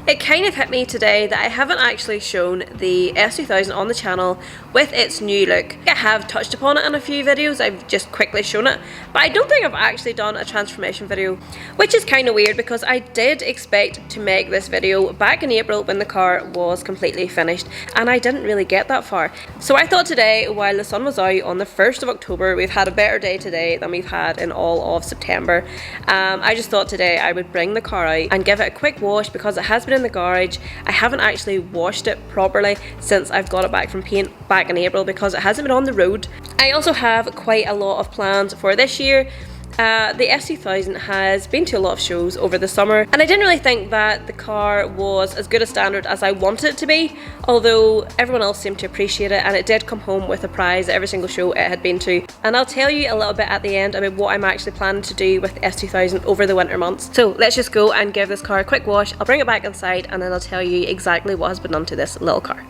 It kind of hit me today that I haven't actually shown the S2000 on the channel with its new look. I have touched upon it in a few videos, I've just quickly shown it, but I don't think I've actually done a transformation video, which is kind of weird because I did expect to make this video back in April when the car was completely finished, and I didn't really get that far. So I thought today, while the sun was out on the 1st of October, we've had a better day today than we've had in all of September. I just thought today I would bring the car out and give it a quick wash because it has been in the garage. I haven't actually washed it properly since I've got it back from paint back in April because it hasn't been on the road. I also have quite a lot of plans for this year. The S2000 has been to a lot of shows over the summer, and I didn't really think that the car was as good a standard as I wanted it to be, although everyone else seemed to appreciate it, and it did come home with a prize at every single show it had been to. And I'll tell you a little bit at the end about what I'm actually planning to do with the S2000 over the winter months. So let's just go and give this car a quick wash. I'll bring it back inside and then I'll tell you exactly what has been done to this little car.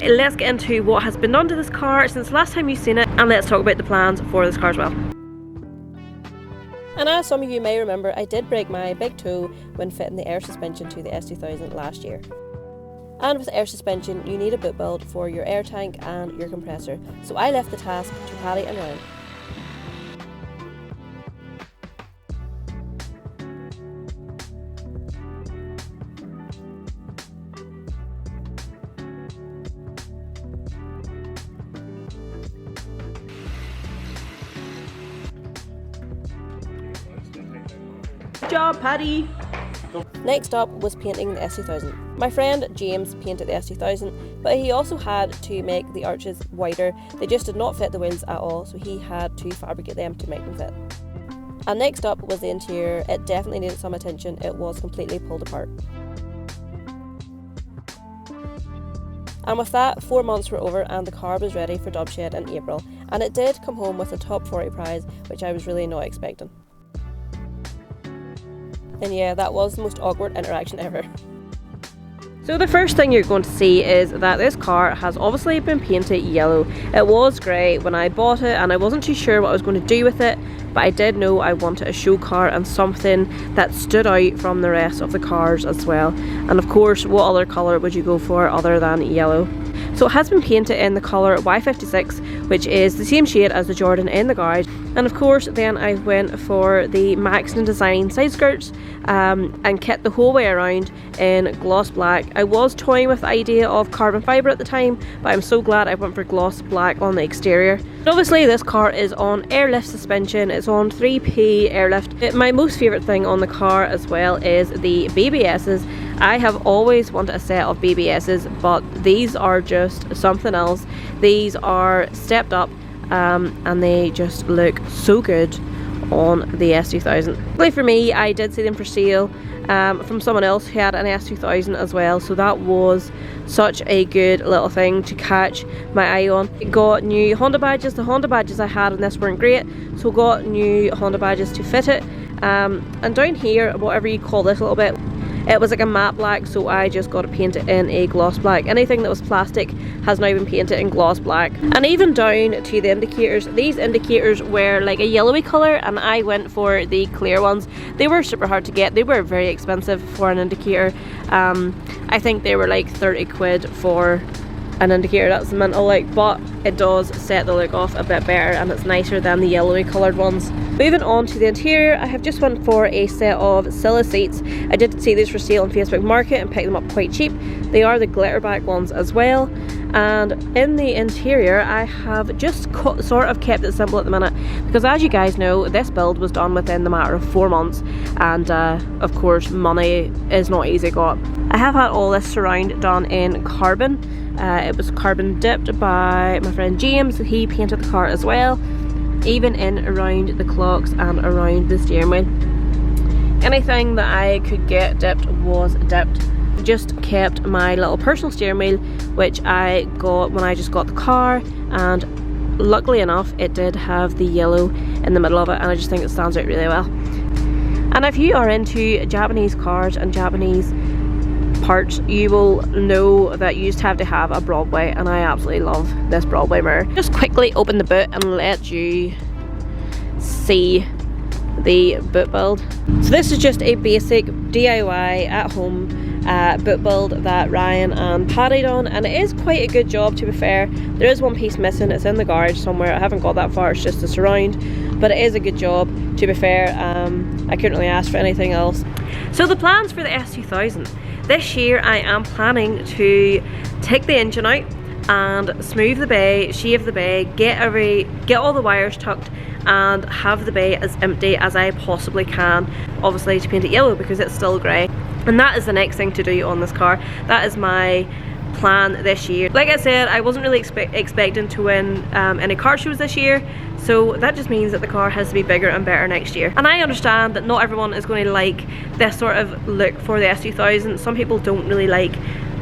Let's get into what has been done to this car since the last time you've seen it, and let's talk about the plans for this car as well. And as some of you may remember, I did break my big toe when fitting the air suspension to the S2000 last year. And with air suspension, you need a boot build for your air tank and your compressor, so I left the task to Paddy and Ryan. Good job, Paddy! Next up was painting the S2000. My friend James painted the S2000, but he also had to make the arches wider. They just did not fit the wheels at all, so he had to fabricate them to make them fit. And next up was the interior. It definitely needed some attention. It was completely pulled apart. And with that, 4 months were over and the car was ready for Dub Shed in April. And it did come home with a top 40 prize, which I was really not expecting. And yeah, that was the most awkward interaction ever. So the first thing you're going to see is that this car has obviously been painted yellow. It was grey when I bought it and I wasn't too sure what I was going to do with it, but I did know I wanted a show car and something that stood out from the rest of the cars as well. And of course, what other colour would you go for other than yellow? So it has been painted in the colour Y56, which is the same shade as the Jordan in the garage. And of course then I went for the Maxton design side skirts and kit the whole way around in gloss black. I was toying with the idea of carbon fibre at the time, but I'm so glad I went for gloss black on the exterior. And obviously this car is on Airlift suspension, it's on 3P Airlift. My most favourite thing on the car as well is the BBS's. I have always wanted a set of BBS's, but these are just something else. These are stepped up and they just look so good on the S2000. Luckily for me, I did see them for sale from someone else who had an S2000 as well, so that was such a good little thing to catch my eye on. Got new Honda badges. The Honda badges I had on this weren't great, so got new Honda badges to fit it. And down here, whatever you call this little bit, It was like a matte black, so I just got it painted in a gloss black. Anything that was plastic has now been painted in gloss black. And even down to the indicators, these indicators were like a yellowy colour, and I went for the clear ones. They were super hard to get, they were very expensive for an indicator. I think they were like 30 quid for an indicator. That's mental, like, but it does set the look off a bit better and it's nicer than the yellowy coloured ones. Moving on to the interior, I have just went for a set of Zilla seats. I did see these for sale on Facebook Market and picked them up quite cheap. They are the glitter back ones as well. And in the interior, I have just sort of kept it simple at the minute, because as you guys know, this build was done within the matter of 4 months, and of course money is not easy got. I have had all this surround done in carbon. It was carbon dipped by my friend James. He painted the car as well, even in around the clocks and around the steering wheel. Anything that I could get dipped was dipped. Just kept my little personal steering wheel, which I got when I just got the car, and luckily enough it did have the yellow in the middle of it, and I just think it stands out really well. And if you are into Japanese cars and Japanese parts, you will know that you just have to have a Broadway, and I absolutely love this Broadway mirror. Just quickly open the boot and let you see the boot build. So this is just a basic DIY at home boot build that Ryan and Paddy done, and it is quite a good job, to be fair. There is one piece missing, it's in the garage somewhere, I haven't got that far, it's just a surround, but it is a good job, to be fair. I couldn't really ask for anything else. So the plans for the S2000. This year I am planning to take the engine out and smooth the bay, shave the bay, get all the wires tucked, and have the bay as empty as I possibly can, obviously to paint it yellow because it's still grey. And that is the next thing to do on this car. That is my plan this year. Like I said, I wasn't really expecting to win any car shows this year, so that just means that the car has to be bigger and better next year. And I understand that not everyone is going to like this sort of look for the S2000. Some people don't really like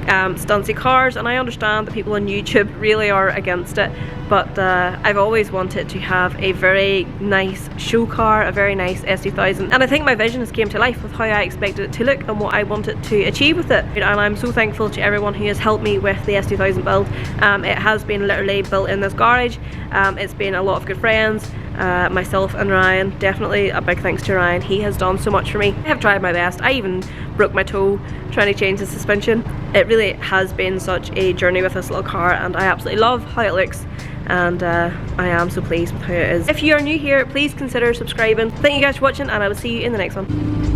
stunty cars, and I understand that people on YouTube really are against it, but I've always wanted to have a very nice show car, a very nice S2000, and I think my vision has came to life with how I expected it to look and what I wanted to achieve with it. And I'm so thankful to everyone who has helped me with the S2000 build. It has been literally built in this garage. It's been a lot of good friends, myself and Ryan. Definitely a big thanks to Ryan, he has done so much for me. I have tried my best. I even broke my toe trying to change the suspension. It really has been such a journey with this little car, and I absolutely love how it looks, and I am so pleased with how it is. If you are new here, please consider subscribing. Thank you guys for watching, and I will see you in the next one.